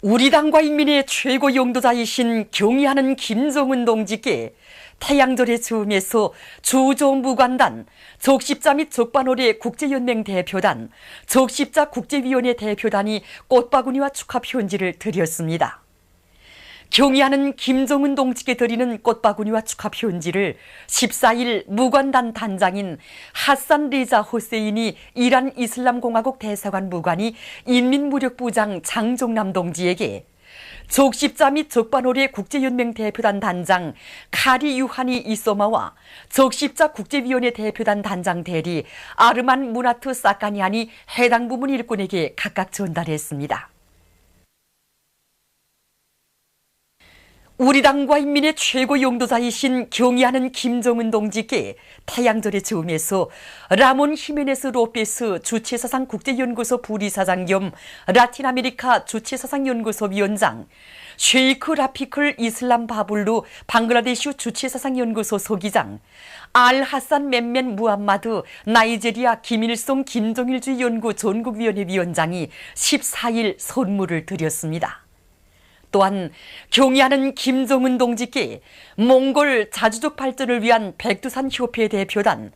우리 당과 인민의 최고 용도자이신 경의하는 김정은 동지께 태양절의 즈음에서 주조무관단, 적십자 및 적반호래 국제연맹 대표단, 적십자 국제위원회 대표단이 꽃바구니와 축하 편지를 드렸습니다. 경의하는 김정은 동지께 드리는 꽃바구니와 축하 편지를 14일 무관단 단장인 하산 리자 호세인이 이란 이슬람공화국 대사관 무관이 인민무력부장 장종남 동지에게, 적십자 및 적반호래 국제연맹 대표단 단장 카리 유하니 이소마와 적십자 국제위원회 대표단 단장 대리 아르만 무나트 사카니안이 해당 부문 일꾼에게 각각 전달했습니다. 우리 당과 인민의 최고 용도자이신 경의하는 김정은 동지께 태양절의 즈음에서 라몬 히메네스 로페스 주체사상 국제연구소 부리사장 겸 라틴아메리카 주체사상연구소 위원장, 쉐이크 라피클 이슬람 바블루 방글라데시 주체사상연구소 소기장, 알 하산 멘멘 무함마드 나이제리아 김일성 김정일주의 연구 전국위원회 위원장이 14일 선물을 드렸습니다. 또한 경의하는 김정은 동지께 몽골 자주적 발전을 위한 백두산 협회 대표단,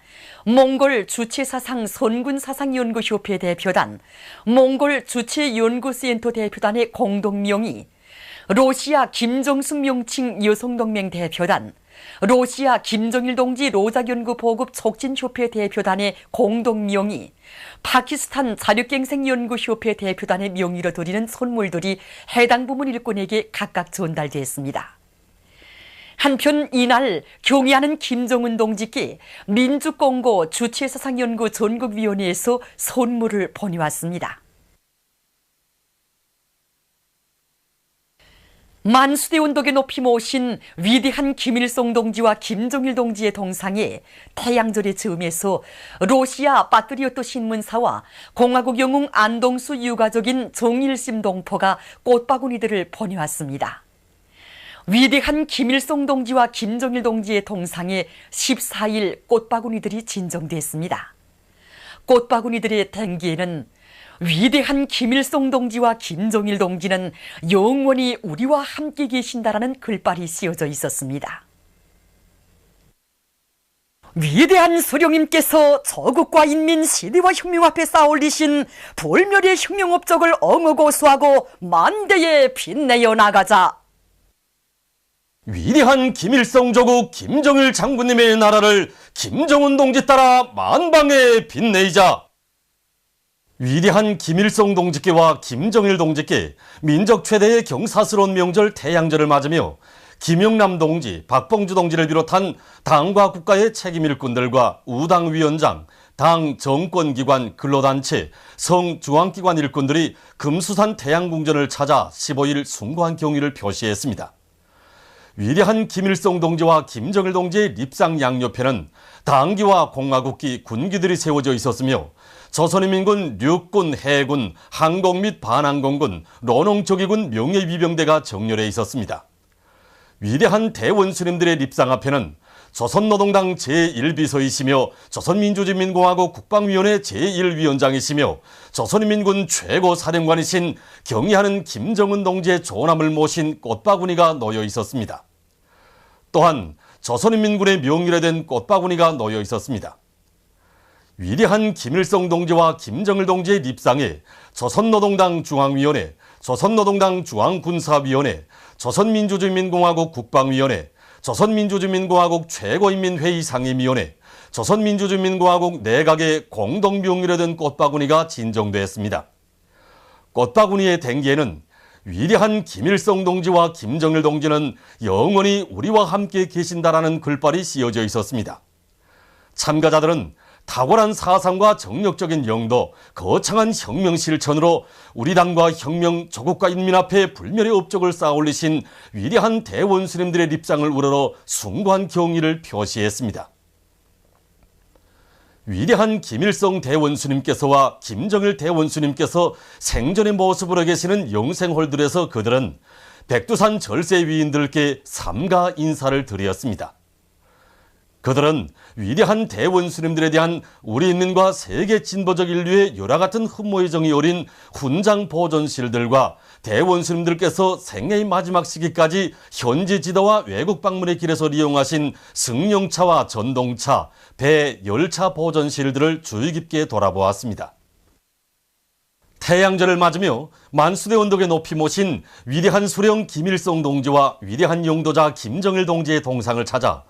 몽골 주체사상 선군사상연구협회 대표단, 몽골 주체연구센터 대표단의 공동명의, 러시아 김정숙 명칭 여성동맹 대표단, 러시아 김정일 동지 로작연구 보급 촉진협회 대표단의 공동명의, 파키스탄 자력갱생연구협회 대표단의 명의로 드리는 선물들이 해당 부문 일꾼에게 각각 전달됐습니다. 한편 이날 경의하는 김정은 동지께 민주공고 주체사상연구 전국위원회에서 선물을 보내왔습니다. 만수대 운동에 높이 모신 위대한 김일성 동지와 김정일 동지의 동상에 태양절의 즈음에서 러시아 파트리오트 신문사와 공화국 영웅 안동수 유가족인 정일심 동포가 꽃바구니들을 보내왔습니다. 위대한 김일성 동지와 김정일 동지의 동상에 14일 꽃바구니들이 진정됐습니다. 꽃바구니들의 댕기에는 위대한 김일성 동지와 김정일 동지는 영원히 우리와 함께 계신다라는 글발이 씌워져 있었습니다. 위대한 수령님께서 조국과 인민 시대와 혁명 앞에 쌓아올리신 불멸의 혁명 업적을 엉어고수하고 만대에 빛내어 나가자. 위대한 김일성 조국 김정일 장군님의 나라를 김정은 동지 따라 만방에 빛내이자. 위대한 김일성 동지께와 김정일 동지께 민족 최대의 경사스러운 명절 태양절을 맞으며 김영남 동지, 박봉주 동지를 비롯한 당과 국가의 책임 일꾼들과 우당 위원장, 당 정권기관, 근로단체, 성중앙기관 일꾼들이 금수산 태양궁전을 찾아 15일 숭고한 경의를 표시했습니다. 위대한 김일성 동지와 김정일 동지의 립상 양옆에는 당기와 공화국기, 군기들이 세워져 있었으며 조선인민군 육군, 해군, 항공 및 반항공군, 로농조기군 명예위병대가 정렬해 있었습니다. 위대한 대원수님들의 립상 앞에는 조선노동당 제1비서이시며 조선민주주의인민공화국 국방위원회 제1위원장이시며 조선인민군 최고사령관이신 경의하는 김정은 동지의 조남을 모신 꽃바구니가 놓여 있었습니다. 또한 조선인민군의 명의로 된 꽃바구니가 놓여 있었습니다. 위대한 김일성 동지와 김정일 동지의 립상에 조선노동당 중앙위원회, 조선노동당 중앙군사위원회, 조선민주주의인민공화국 국방위원회, 조선민주주의인민공화국 최고인민회의 상임위원회, 조선민주주의인민공화국 내각의 공동명의로 된 꽃바구니가 진정됐습니다. 꽃바구니의 댕기에는 위대한 김일성 동지와 김정일 동지는 영원히 우리와 함께 계신다라는 글발이 씌워져 있었습니다. 참가자들은 탁월한 사상과 정력적인 영도, 거창한 혁명 실천으로 우리 당과 혁명, 조국과 인민 앞에 불멸의 업적을 쌓아올리신 위대한 대원수님들의 립상을 우러러 숭고한 경의를 표시했습니다. 위대한 김일성 대원수님께서와 김정일 대원수님께서 생전의 모습으로 계시는 영생홀들에서 그들은 백두산 절세 위인들께 삼가 인사를 드렸습니다. 그들은 위대한 대원수님들에 대한 우리 인민과 세계 진보적 인류의 열화 같은 흠모의 정이 어린 훈장 보존실들과 대원수님들께서 생애의 마지막 시기까지 현지 지도와 외국 방문의 길에서 이용하신 승용차와 전동차, 배, 열차 보존실들을 주의 깊게 돌아보았습니다. 태양절을 맞으며 만수대 언덕에 높이 모신 위대한 수령 김일성 동지와 위대한 용도자 김정일 동지의 동상을 찾아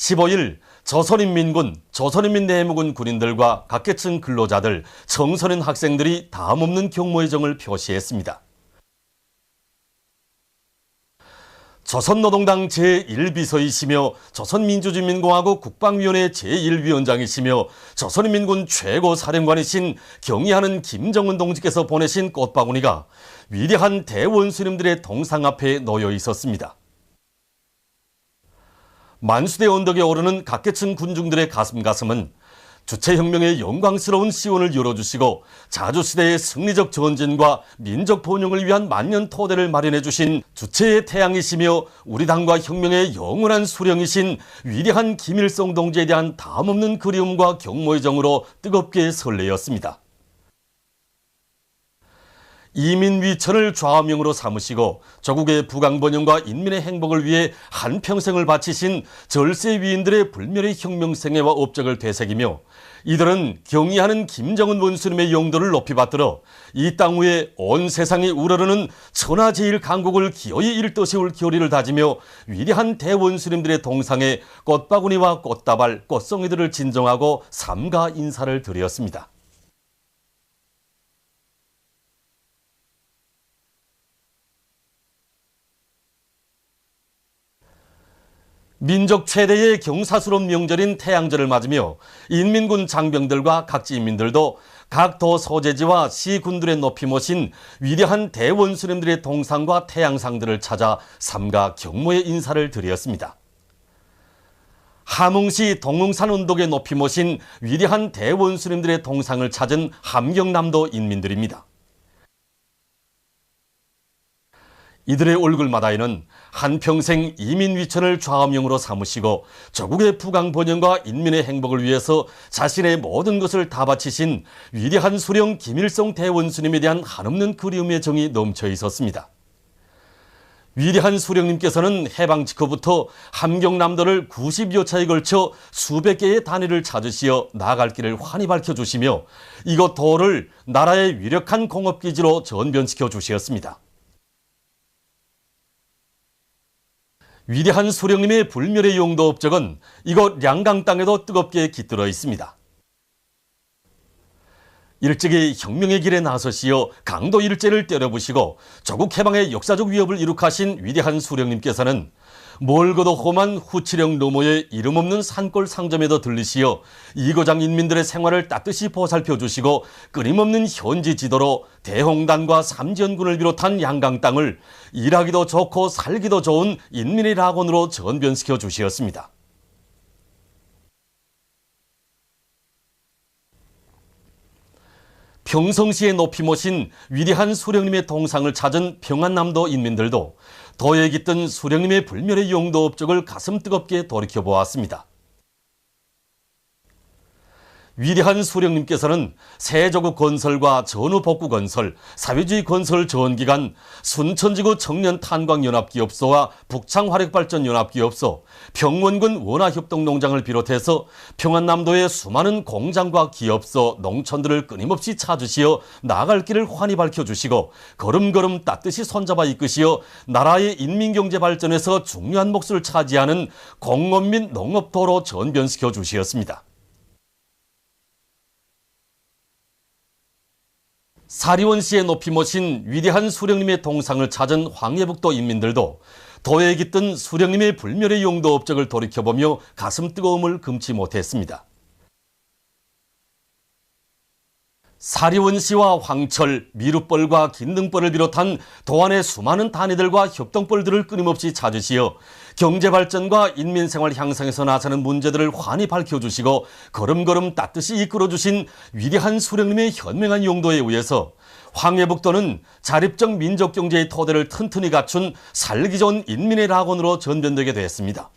15일 조선인민군, 조선인민내무군 군인들과 각계층 근로자들, 청소년 학생들이 다음없는 경모의 정을 표시했습니다. 조선노동당 제1비서이시며 조선민주주의민공화국 국방위원회 제1위원장이시며 조선인민군 최고사령관이신 경의하는 김정은 동지께서 보내신 꽃바구니가 위대한 대원수님들의 동상 앞에 놓여 있었습니다. 만수대 언덕에 오르는 각계층 군중들의 가슴은 주체혁명의 영광스러운 시원을 열어주시고 자주시대의 승리적 전진과 민족 번영을 위한 만년 토대를 마련해 주신 주체의 태양이시며 우리 당과 혁명의 영원한 수령이신 위대한 김일성 동지에 대한 담없는 그리움과 경모의 정으로 뜨겁게 설레었습니다. 이민위천을 좌우명으로 삼으시고 조국의 부강번영과 인민의 행복을 위해 한평생을 바치신 절세 위인들의 불멸의 혁명생애와 업적을 되새기며 이들은 경의하는 김정은 원수님의 영도를 높이 받들어 이 땅 위에 온 세상이 우러르는 천하제일강국을 기어이 일떠세울 결의를 다지며 위대한 대원수님들의 동상에 꽃바구니와 꽃다발, 꽃송이들을 진정하고 삼가 인사를 드렸습니다. 민족 최대의 경사스러운 명절인 태양절을 맞으며 인민군 장병들과 각지 인민들도 각 도 소재지와 시군들의 높이 모신 위대한 대원수님들의 동상과 태양상들을 찾아 삼가 경모의 인사를 드렸습니다. 함흥시 동흥산 언덕에 높이 모신 위대한 대원수님들의 동상을 찾은 함경남도 인민들입니다. 이들의 얼굴마다에는 한평생 이민위천을 좌우명으로 삼으시고 조국의 부강번영과 인민의 행복을 위해서 자신의 모든 것을 다 바치신 위대한 수령 김일성 대원수님에 대한 한없는 그리움의 정이 넘쳐 있었습니다. 위대한 수령님께서는 해방 직후부터 함경남도를 90여 차에 걸쳐 수백 개의 단위를 찾으시어 나아갈 길을 환히 밝혀주시며 이곳 도를 나라의 위력한 공업기지로 전변시켜 주시었습니다. 위대한 수령님의 불멸의 용도 업적은 이곳 량강 땅에도 뜨겁게 깃들어 있습니다. 일찍이 혁명의 길에 나서시어 강도 일제를 때려부시고 조국 해방의 역사적 위협을 이룩하신 위대한 수령님께서는 멀고도 험한 후치령 너머의 이름 없는 산골 상점에도 들리시어 이거장 인민들의 생활을 따뜻이 보살펴 주시고 끊임없는 현지 지도로 대홍단과 삼지연군을 비롯한 양강 땅을 일하기도 좋고 살기도 좋은 인민의 낙원으로 전변시켜 주시었습니다. 평성시에 높이 모신 위대한 수령님의 동상을 찾은 평안남도 인민들도 도에 깃든 수령님의 불멸의 용도 업적을 가슴 뜨겁게 돌이켜보았습니다. 위대한 수령님께서는 세조국 건설과 전후복구 건설, 사회주의 건설 전기간 순천지구 청년탄광연합기업소와 북창화력발전연합기업소, 평원군 원화협동농장을 비롯해서 평안남도의 수많은 공장과 기업소, 농촌들을 끊임없이 찾으시어 나아갈 길을 환히 밝혀주시고 걸음걸음 따뜻이 손잡아 이끄시어 나라의 인민경제 발전에서 중요한 몫을 차지하는 공업 및 농업도로 전변시켜 주시었습니다. 사리원시에 높이 모신 위대한 수령님의 동상을 찾은 황해북도 인민들도 도에 깃든 수령님의 불멸의 용도 업적을 돌이켜보며 가슴 뜨거움을 금치 못했습니다. 사리원시와 황철, 미룻벌과 긴등벌을 비롯한 도안의 수많은 단위들과 협동벌들을 끊임없이 찾으시어 경제발전과 인민생활 향상에서 나서는 문제들을 환히 밝혀주시고 걸음걸음 따뜻이 이끌어주신 위대한 수령님의 현명한 용도에 의해서 황해북도는 자립적 민족경제의 토대를 튼튼히 갖춘 살기 좋은 인민의 낙원으로 전변되게 되었습니다.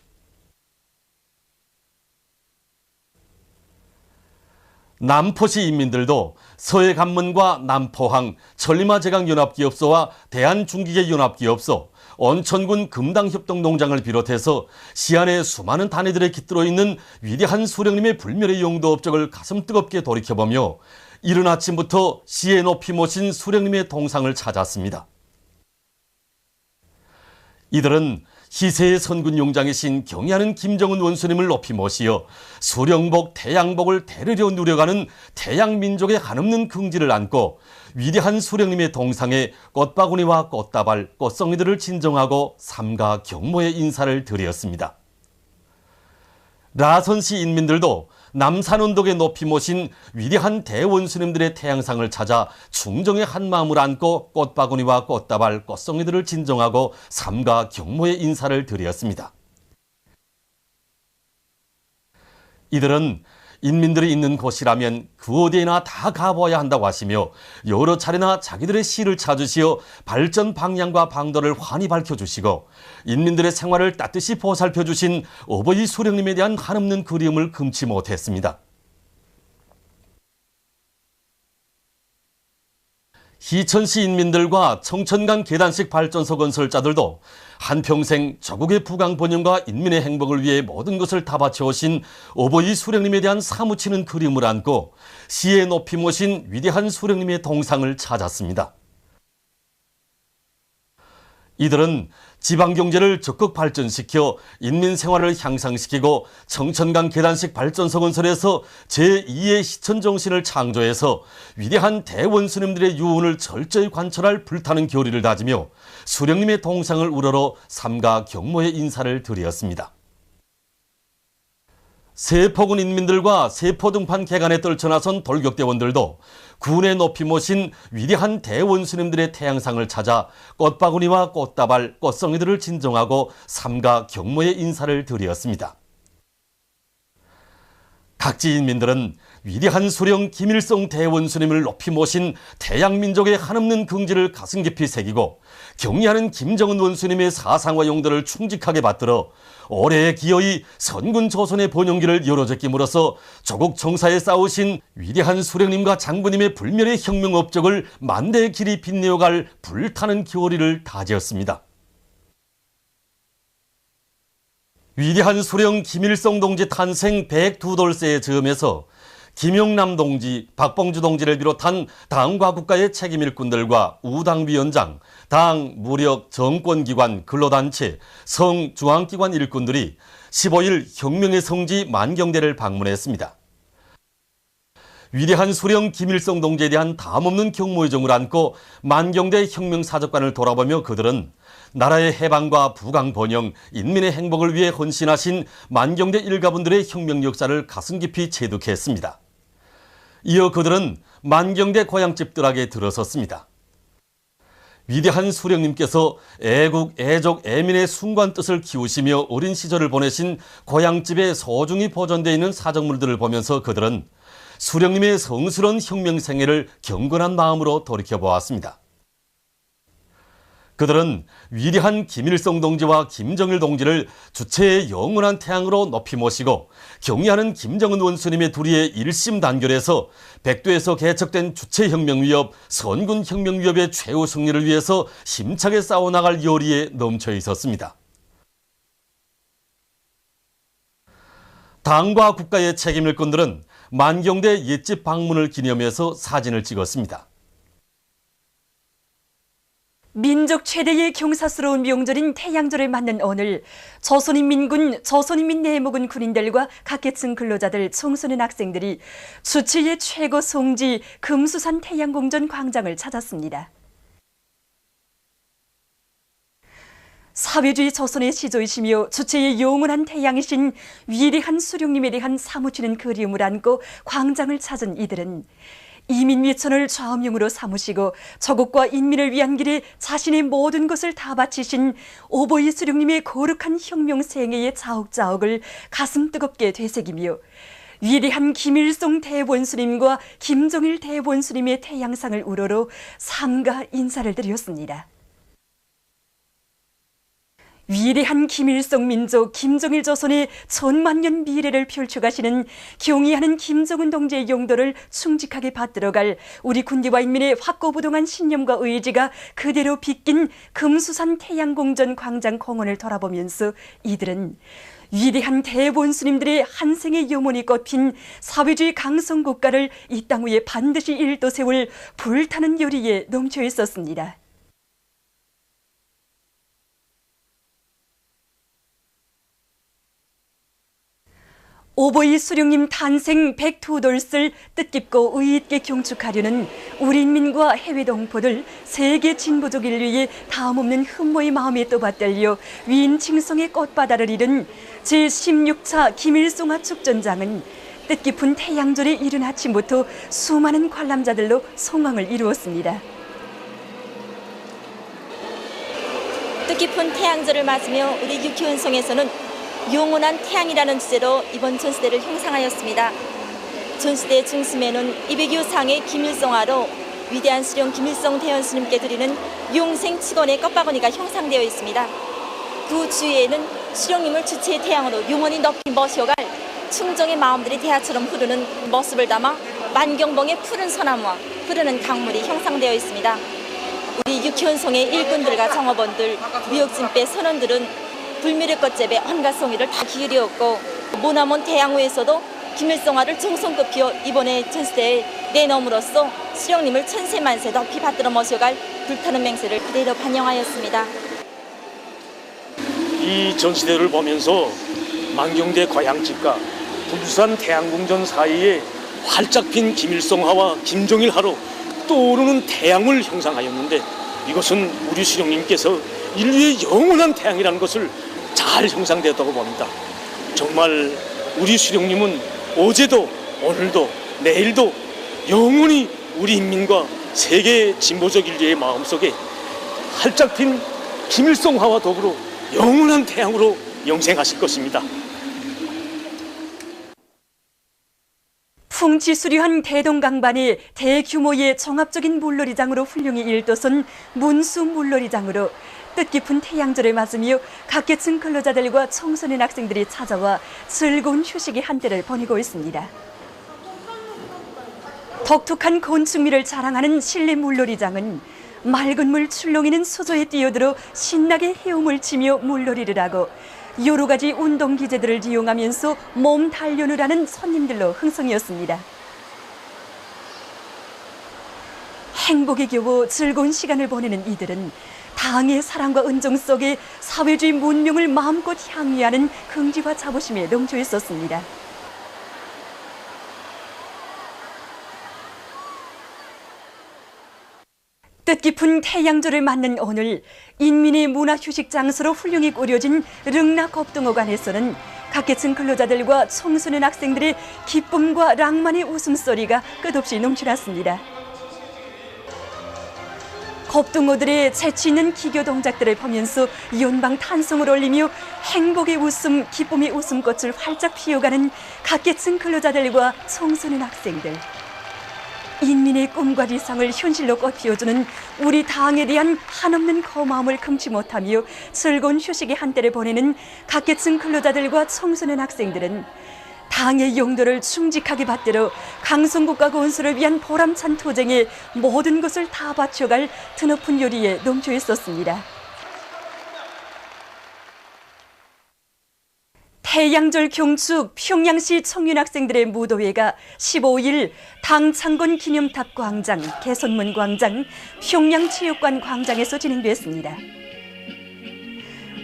남포시 인민들도 서해관문과 남포항, 천리마제강연합기업소와 대한중기계연합기업소, 온천군 금당협동농장을 비롯해서 시안의 수많은 단위들에 깃들어 있는 위대한 수령님의 불멸의 용도 업적을 가슴 뜨겁게 돌이켜보며 이른 아침부터 시에 높이 모신 수령님의 동상을 찾았습니다. 이들은 희세의 선군 용장이신 경의하는 김정은 원수님을 높이 모시어 수령복, 태양복을 대르려 누려가는 태양민족의 한없는 긍지를 안고 위대한 수령님의 동상에 꽃바구니와 꽃다발, 꽃송이들을 진정하고 삼가 경모의 인사를 드렸습니다. 라선시 인민들도 남산운덕에 높이 모신 위대한 대원수님들의 태양상을 찾아 충정의 한마음을 안고 꽃바구니와 꽃다발, 꽃송이들을 진정하고 삼가 경모의 인사를 드렸습니다. 이들은 인민들이 있는 곳이라면 그 어디에나 다 가보아야 한다고 하시며 여러 차례나 자기들의 시를 찾으시어 발전 방향과 방도를 환히 밝혀주시고 인민들의 생활을 따뜻이 보살펴주신 어버이 수령님에 대한 한없는 그리움을 금치 못했습니다. 희천시 인민들과 청천강 계단식 발전소 건설자들도 한평생 조국의 부강 번영과 인민의 행복을 위해 모든 것을 다 바쳐오신 어버이 수령님에 대한 사무치는 그림을 안고 시에 높이 모신 위대한 수령님의 동상을 찾았습니다. 이들은 지방경제를 적극 발전시켜 인민생활을 향상시키고 청천강 계단식 발전소 건설에서 제2의 시천정신을 창조해서 위대한 대원수님들의 유운을 철저히 관철할 불타는 결의를 다지며 수령님의 동상을 우러러 삼가 경모의 인사를 드렸습니다. 세포군 인민들과 세포등판 개간에 떨쳐나선 돌격대원들도 군에 높이 모신 위대한 대원수님들의 태양상을 찾아 꽃바구니와 꽃다발, 꽃송이들을 진정하고 삼가 경모의 인사를 드렸습니다. 각지 인민들은 위대한 수령 김일성 대원수님을 높이 모신 태양민족의 한없는 긍지를 가슴 깊이 새기고 경의하는 김정은 원수님의 사상과 용도를 충직하게 받들어 올해의 기어이 선군 조선의 번영기를 열어제낌으로써 조국 정사에 싸우신 위대한 수령님과 장군님의 불멸의 혁명 업적을 만대의 길이 빛내어갈 불타는 교리를 다지었습니다. 위대한 수령 김일성 동지 탄생 102돌세의 즈음에서 김용남 동지, 박봉주 동지를 비롯한 당과 국가의 책임 일꾼들과 우당위원장, 당, 무력, 정권기관, 근로단체, 성, 중앙기관 일꾼들이 15일 혁명의 성지 만경대를 방문했습니다. 위대한 수령 김일성 동지에 대한 담없는 경모의 정을 안고 만경대 혁명사적관을 돌아보며 그들은 나라의 해방과 부강 번영, 인민의 행복을 위해 헌신하신 만경대 일가분들의 혁명 역사를 가슴 깊이 체득했습니다. 이어 그들은 만경대 고향집들에게 들어섰습니다. 위대한 수령님께서 애국, 애족, 애민의 숭고한 뜻을 키우시며 어린 시절을 보내신 고향집에 소중히 보존되어 있는 사적물들을 보면서 그들은 수령님의 성스러운 혁명 생애를 경건한 마음으로 돌이켜보았습니다. 그들은 위대한 김일성 동지와 김정일 동지를 주체의 영원한 태양으로 높이 모시고 경의하는 김정은 원수님의 둘이의 일심단결에서 백두에서 개척된 주체혁명위협, 선군혁명위협의 최후 승리를 위해서 힘차게 싸워나갈 열의에 넘쳐 있었습니다. 당과 국가의 책임 일꾼들은 만경대 옛집 방문을 기념해서 사진을 찍었습니다. 민족 최대의 경사스러운 명절인 태양절을 맞는 오늘 조선인민군, 조선인민내무군 군인들과 각계층 근로자들, 청소년 학생들이 주체의 최고 성지 금수산 태양궁전 광장을 찾았습니다. 사회주의 조선의 시조이시며 주체의 영원한 태양이신 위대한 수령님에 대한 사무치는 그리움을 안고 광장을 찾은 이들은 이민위천을 좌엄용으로 삼으시고 조국과 인민을 위한 길에 자신의 모든 것을 다 바치신 오보이 수령님의 거룩한 혁명 생애의 자욱자욱을 가슴 뜨겁게 되새기며 위대한 김일성 대원수님과 김정일 대원수님의 태양상을 우러러 삼가 인사를 드렸습니다. 위대한 김일성 민족 김정일 조선의 천만년 미래를 펼쳐가시는 경의하는 김정은 동지의 용도를 충직하게 받들어갈 우리 군대와 인민의 확고부동한 신념과 의지가 그대로 빗긴 금수산 태양궁전 광장 공원을 돌아보면서 이들은 위대한 대본스님들의 한 생의 염원이 꽃핀 사회주의 강성국가를 이 땅 위에 반드시 일도세울 불타는 열의에 넘쳐 있었습니다. 오보이 수령님 탄생 102돌을 뜻깊고 의있게 경축하려는 우리 인민과 해외 동포들 세계 진보적 인류의 다음없는 흠모의 마음에 또받들려 위인 칭송의 꽃바다를 이룬 제16차 김일송화 축전장은 뜻깊은 태양절의 이른 아침부터 수많은 관람자들로 성황을 이루었습니다. 뜻깊은 태양절을 맞으며 우리 육희운송에서는 영원한 태양이라는 주제로 이번 전시대를 형상하였습니다. 전시대 중심에는 200여 상의 김일성화로 위대한 수령 김일성 대원스님께 드리는 용생 축원의 꽃바구니가 형상되어 있습니다. 그 주위에는 수령님을 주체의 태양으로 영원히 높이 모셔갈 충정의 마음들이 대하처럼 흐르는 모습을 담아 만경봉의 푸른 소나무와 흐르는 강물이 형상되어 있습니다. 우리 육희원송의 일꾼들과 정업원들, 무역진배 선원들은 불미를 꽃제배 온갖 송이를 다 기울였고 모나몬 태양호에서도 김일성화를 정성껏 피워 이번에 전시대에 내놓음으로써 수령님을 천세만세 높이 받들어 모셔갈 불타는 맹세를 그대로 반영하였습니다. 이 전시대를 보면서 만경대 과양집과 금수산 태양궁전 사이에 활짝 핀 김일성화와 김정일화로 떠오르는 태양을 형상하였는데 이것은 우리 수령님께서 인류의 영원한 태양이라는 것을 잘 형상되었다고 봅니다. 정말 우리 수령님은 어제도 오늘도 내일도 영원히 우리 인민과 세계 진보적 인류의 마음속에 활짝 핀 김일성화와 더불어 영원한 태양으로 영생하실 것입니다. 풍치수려한 대동강반이 대규모의 종합적인 물놀이장으로 훌륭히 일도선 문수 물놀이장으로 뜻깊은 태양절을 맞으며 각계층 근로자들과 청소년 학생들이 찾아와 즐거운 휴식의 한때를 보내고 있습니다. 독특한 건축미를 자랑하는 실내 물놀이장은 맑은 물 출렁이는 수조에 뛰어들어 신나게 헤엄을 치며 물놀이를 하고 여러 가지 운동 기제들을 이용하면서 몸 단련을 하는 손님들로 흥성이었습니다. 행복에 겨워 즐거운 시간을 보내는 이들은 당의 사랑과 은정 속에 사회주의 문명을 마음껏 향유하는 긍지와 자부심에 넘쳐 있었습니다. 뜻깊은 태양절을 맞는 오늘 인민의 문화휴식 장소로 훌륭히 꾸려진 릉락겁동어관에서는 각계층 근로자들과 청소년 학생들의 기쁨과 낭만의 웃음소리가 끝없이 넘쳐났습니다. 겁동어들의 재치 있는 기교 동작들을 보면서 연방 탄성을 올리며 행복의 웃음, 기쁨의 웃음꽃을 활짝 피워가는 각계층 근로자들과 청소년 학생들. 인민의 꿈과理想을 현실로 꽃피워주는 우리 당에 대한 한없는 고마움을 금치 못하며 즐거운 휴식의 한때를 보내는 각계층 근로자들과 청소년 학생들은 당의 용도를 충직하게 받들어 강성국가 건설을 위한 보람찬 투쟁에 모든 것을 다 바쳐갈 드높은 열의에 넘쳐 있었습니다. 태양절 경축 평양시 청년학생들의 무도회가 15일 당창건 기념탑 광장, 개선문 광장, 평양체육관 광장에서 진행됐습니다.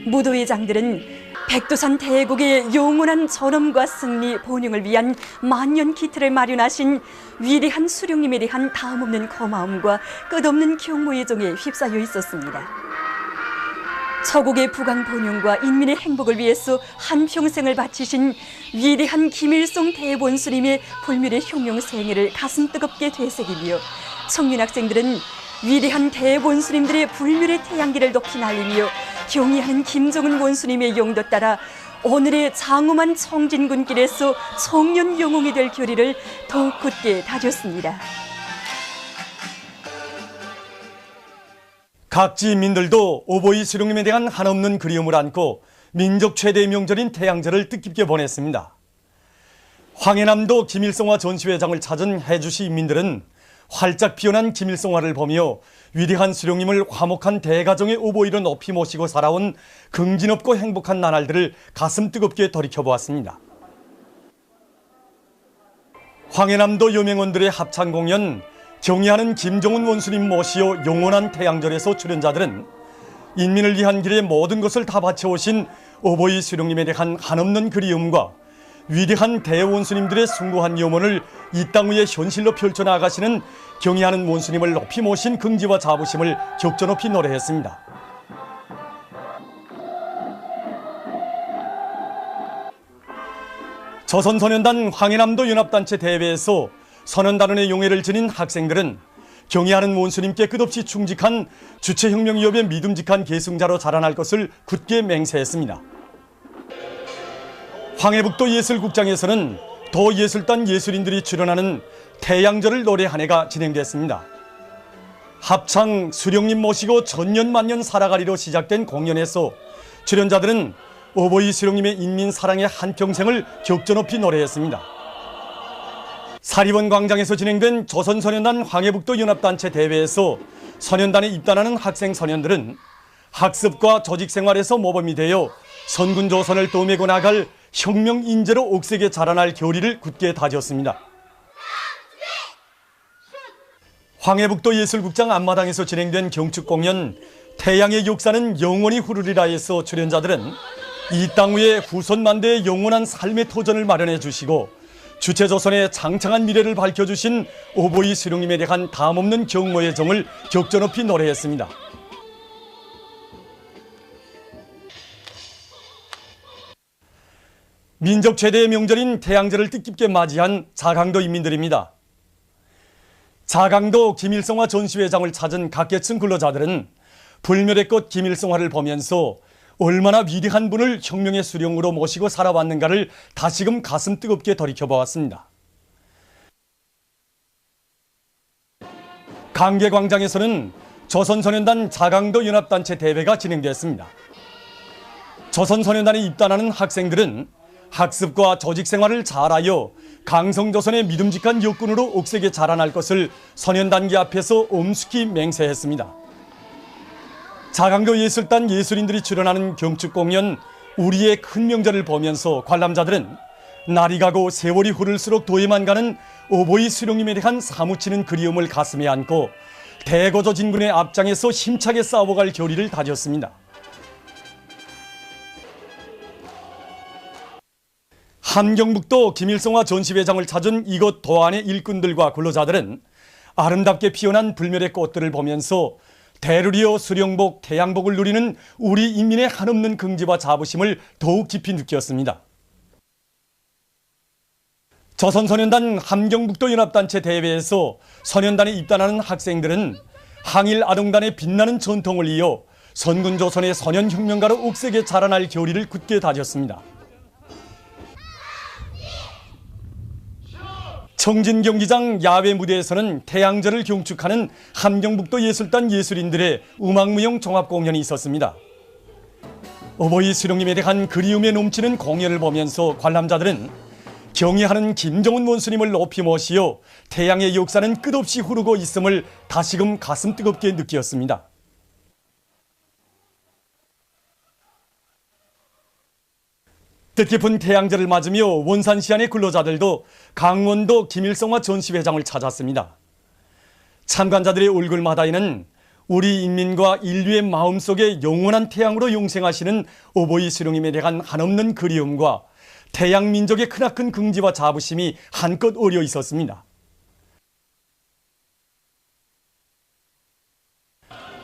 무도회장들은 백두산 대국의 영원한 전엄과 승리, 번영을 위한 만년 기틀을 마련하신 위대한 수령님에 대한 다음없는 고마움과 끝없는 경모의 정에 휩싸여 있었습니다. 저국의 부강 번영과 인민의 행복을 위해서 한평생을 바치신 위대한 김일성 대본스님의 불멸의 혁명생애를 가슴 뜨겁게 되새기며 청년학생들은 위대한 대본스님들의 불멸의 태양기를 높이 날리며 경의하는 김정은 원수님의 용도 따라 오늘의 장엄한 청진군길에서 청년 영웅이 될 결의를 더욱 굳게 다졌습니다. 각지 인민들도 오보이 수령님에 대한 한없는 그리움을 안고 민족 최대의 명절인 태양절을 뜻깊게 보냈습니다. 황해남도 김일성화 전시회장을 찾은 해주시 인민들은 활짝 피어난 김일성화를 보며 위대한 수령님을 화목한 대가정의 오보이로 높이 모시고 살아온 긍진없고 행복한 나날들을 가슴 뜨겁게 돌이켜보았습니다. 황해남도 여명원들의 합창 공연 경의하는 김정은 원수님 모시오 영원한 태양절에서 출연자들은 인민을 위한 길에 모든 것을 다 바쳐오신 오보이 수령님에 대한 한없는 그리움과 위대한 대원수님들의 숭고한 염원을 이 땅 위에 현실로 펼쳐나가시는 경의하는 원수님을 높이 모신 긍지와 자부심을 격조 높이 노래했습니다. 조선소년단 황해남도 연합단체 대회에서 선언단원의 용해를 지닌 학생들은 경의하는 원수님께 끝없이 충직한 주체혁명위협의 믿음직한 계승자로 자라날 것을 굳게 맹세했습니다. 황해북도 예술국장에서는 도예술단 예술인들이 출연하는 태양절을 노래 한 해가 진행됐습니다. 합창 수령님 모시고 전년만년 살아가리로 시작된 공연에서 출연자들은 오보이 수령님의 인민 사랑의 한평생을 격조 높이 노래했습니다. 사리원 광장에서 진행된 조선소년단 황해북도 연합단체 대회에서 소년단에 입단하는 학생 소년들은 학습과 조직생활에서 모범이 되어 선군조선을 떠매고 나갈 혁명 인재로 옥색에 자라날 결의를 굳게 다졌습니다. 황해북도 예술국장 앞마당에서 진행된 경축공연 태양의 역사는 영원히 흐르리라에서 출연자들은 이 땅 위에 후손 만대의 영원한 삶의 터전을 마련해 주시고 주체조선의 장창한 미래를 밝혀주신 오보이 수령님에 대한 담없는 경모의 정을 격조 높이 노래했습니다. 민족 최대의 명절인 태양절을 뜻깊게 맞이한 자강도 인민들입니다. 자강도 김일성화 전시회장을 찾은 각계층 근로자들은 불멸의 꽃 김일성화를 보면서 얼마나 위대한 분을 혁명의 수령으로 모시고 살아왔는가를 다시금 가슴 뜨겁게 돌이켜보았습니다. 강계광장에서는 조선소년단 자강도 연합단체 대회가 진행됐습니다. 조선소년단에 입단하는 학생들은 학습과 조직생활을 잘하여 강성조선의 믿음직한 역군으로 옥색에 자라날 것을 소년단기 앞에서 엄숙히 맹세했습니다. 자강도 예술단 예술인들이 출연하는 경축공연 우리의 큰 명절을 보면서 관람자들은 날이 가고 세월이 흐를수록 도에만 가는 오보이 수령님에 대한 사무치는 그리움을 가슴에 안고 대거조 진군의 앞장에서 힘차게 싸워갈 결의를 다졌습니다. 함경북도 김일성화 전시회장을 찾은 이곳 도안의 일꾼들과 근로자들은 아름답게 피어난 불멸의 꽃들을 보면서 대르리어 수령복, 태양복을 누리는 우리 인민의 한없는 긍지와 자부심을 더욱 깊이 느꼈습니다. 조선소년단 함경북도 연합단체 대회에서 소년단에 입단하는 학생들은 항일아동단의 빛나는 전통을 이어 선군조선의 소년혁명가로 옥색에 자라날 결의를 굳게 다졌습니다. 청진경기장 야외 무대에서는 태양절을 경축하는 함경북도 예술단 예술인들의 음악무용 종합공연이 있었습니다. 오보이 수령님에 대한 그리움에 넘치는 공연을 보면서 관람자들은 경의하는 김정은 원수님을 높이 모시어 태양의 역사는 끝없이 흐르고 있음을 다시금 가슴 뜨겁게 느꼈습니다. 뜻깊은 태양절을 맞으며 원산시안의 근로자들도 강원도 김일성화 전시회장을 찾았습니다. 참관자들의 얼굴마다에는 우리 인민과 인류의 마음속에 영원한 태양으로 영생하시는 오보이 수령님에 대한 한없는 그리움과 태양 민족의 크나큰 긍지와 자부심이 한껏 어려 있었습니다.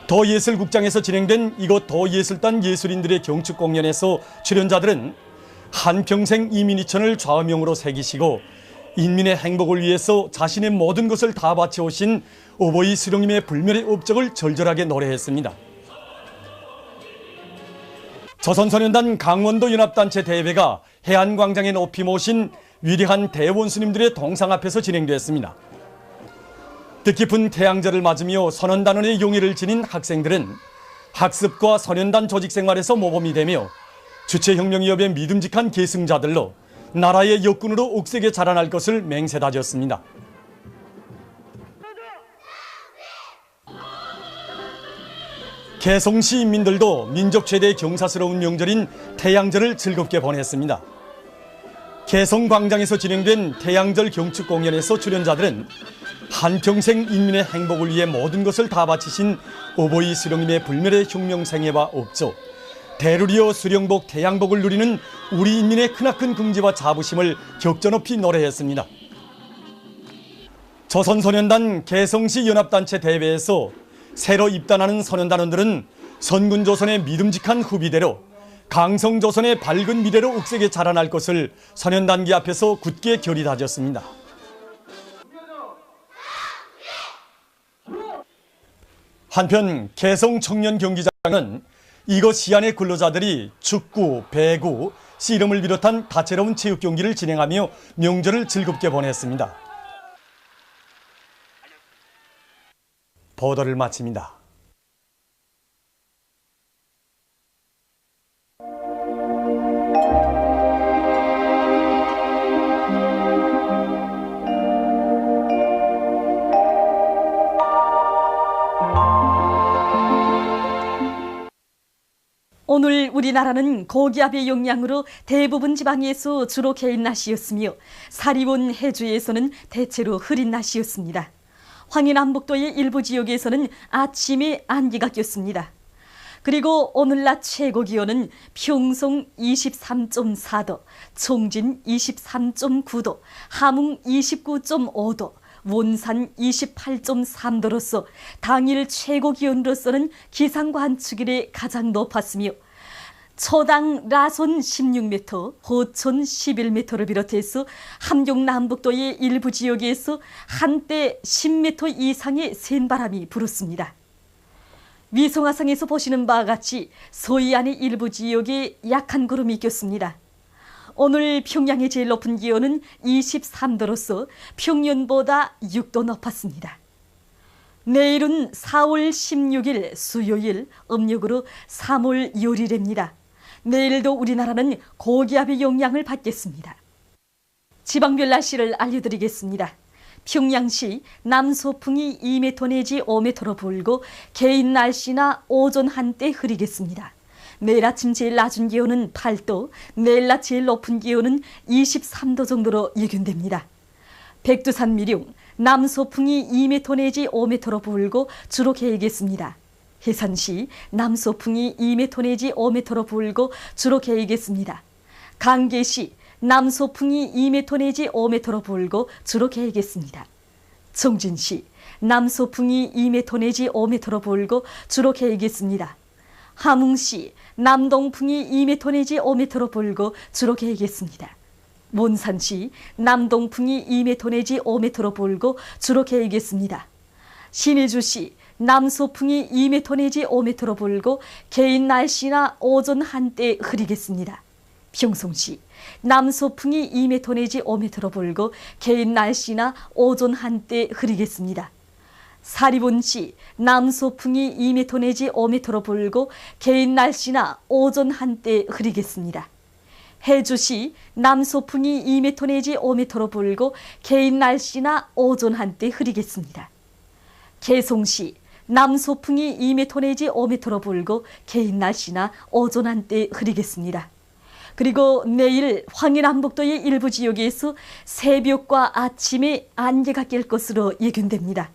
도예술국장에서 진행된 이곳 도예술단 예술인들의 경축공연에서 출연자들은 한평생 이민이천을 좌우명으로 새기시고 인민의 행복을 위해서 자신의 모든 것을 다 바쳐오신 오보이 수령님의 불멸의 업적을 절절하게 노래했습니다. 조선소년단 강원도 연합단체 대회가 해안광장에 높이 모신 위대한 대원수님들의 동상 앞에서 진행됐습니다. 뜻깊은 태양절을 맞으며 선언단원의 용의를 지닌 학생들은 학습과 선언단 조직 생활에서 모범이 되며 주체혁명위협의 믿음직한 계승자들로 나라의 역군으로 옥색에 자라날 것을 맹세다졌습니다. 개성시 인민들도 민족 최대의 경사스러운 명절인 태양절을 즐겁게 보냈습니다. 개성광장에서 진행된 태양절 경축 공연에서 출연자들은 한평생 인민의 행복을 위해 모든 것을 다 바치신 오보이 수령님의 불멸의 혁명생애와 업적, 대루리어 수령복 태양복을 누리는 우리 인민의 크나큰 긍지와 자부심을 격전높이 노래했습니다. 조선소년단 개성시 연합단체 대회에서 새로 입단하는 소년단원들은 선군조선의 믿음직한 후비대로 강성조선의 밝은 미래로 옥색에 자라날 것을 소년단기 앞에서 굳게 결의다졌습니다. 한편 개성 청년 경기장은 이곳 시안의 근로자들이 축구, 배구, 씨름을 비롯한 다채로운 체육 경기를 진행하며 명절을 즐겁게 보냈습니다. 보도를 마칩니다. 오늘 우리나라는 고기압의 영향으로 대부분 지방에서 주로 개인 날씨였으며 사리온 해주에서는 대체로 흐린 날씨였습니다. 황해남북도의 일부 지역에서는 아침에 안개가 꼈습니다. 그리고 오늘 낮 최고 기온은 평송 23.4도, 총진 23.9도, 함흥 29.5도, 원산 28.3도로서 당일 최고 기온으로서는 기상과 한축 이래 가장 높았으며 초당 라손 16m, 호촌 11m를 비롯해서 함경 남북도의 일부 지역에서 한때 10m 이상의 센 바람이 불었습니다. 위성화상에서 보시는 바와 같이 서해안의 일부 지역에 약한 구름이 꼈습니다. 오늘 평양의 제일 높은 기온은 23도로서 평년보다 6도 높았습니다. 내일은 4월 16일 수요일 음력으로 3월 요일입니다. 내일도 우리나라는 고기압의 영향을 받겠습니다. 지방별 날씨를 알려드리겠습니다. 평양시 남소풍이 2m 내지 5m로 불고 개인 날씨나 오전 한때 흐리겠습니다. 내일 아침 제일 낮은 기온은 8도, 내일 낮 제일 높은 기온은 23도 정도로 예견됩니다. 백두산 미룡, 남소풍이 2m 내지 5m로 불고 주로 개이겠습니다. 해산시, 남소풍이 2m 내지 5m로 불고 주로 개이겠습니다. 강계시, 남소풍이 2m 내지 5m로 불고 주로 개이겠습니다. 청진시, 남소풍이 2m 내지 5m로 불고 주로 개이겠습니다. 함흥시, 남동풍이 2m 내지 5m로 불고 주로 개이겠습니다. 몬산시, 남동풍이 2m 내지 5m로 불고 주로 개이겠습니다. 신의주시, 남소풍이 2m 내지 5m로 불고 개인 날씨나 오전 한때 흐리겠습니다. 평송시, 남소풍이 2m 내지 5m로 불고 개인 날씨나 오전 한때 흐리겠습니다. 사리본시, 남소풍이 2m 내지 5m로 불고 개인 날씨나 오전 한때 흐리겠습니다. 해주시, 남소풍이 2m 내지 5m로 불고 개인 날씨나 오전 한때 흐리겠습니다. 개송시, 남소풍이 2m 내지 5m로 불고 개인 날씨나 오전 한때 흐리겠습니다. 그리고 내일 황해남북도의 일부 지역에서 새벽과 아침에 안개가 낄 것으로 예견됩니다.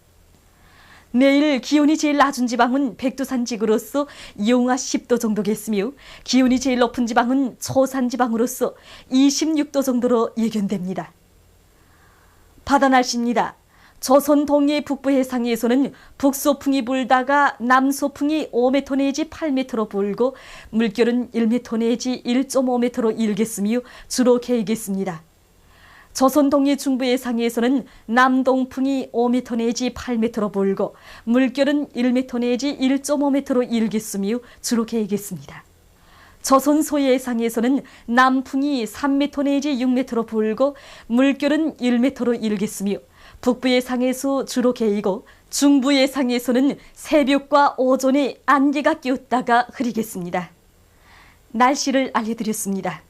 내일 기온이 제일 낮은 지방은 백두산 지구로서 영하 10도 정도겠으며 기온이 제일 높은 지방은 초산 지방으로서 26도 정도로 예견됩니다. 바다 날씨입니다. 조선 동해 북부 해상에서는 북소풍이 불다가 남소풍이 5m 내지 8m로 불고 물결은 1m 내지 1.5m로 일겠으며 주로 개이겠습니다. 조선 동해 중부 해상에서는 남동풍이 5m 내지 8m로 불고 물결은 1m 내지 1.5m로 일겠으며 주로 개이겠습니다. 조선 소해 해상에서는 남풍이 3m 내지 6m로 불고 물결은 1m로 일겠으며 북부 예상에서 주로 개이고 중부 예상에서는 새벽과 오전에 안개가 끼었다가 흐리겠습니다. 날씨를 알려드렸습니다.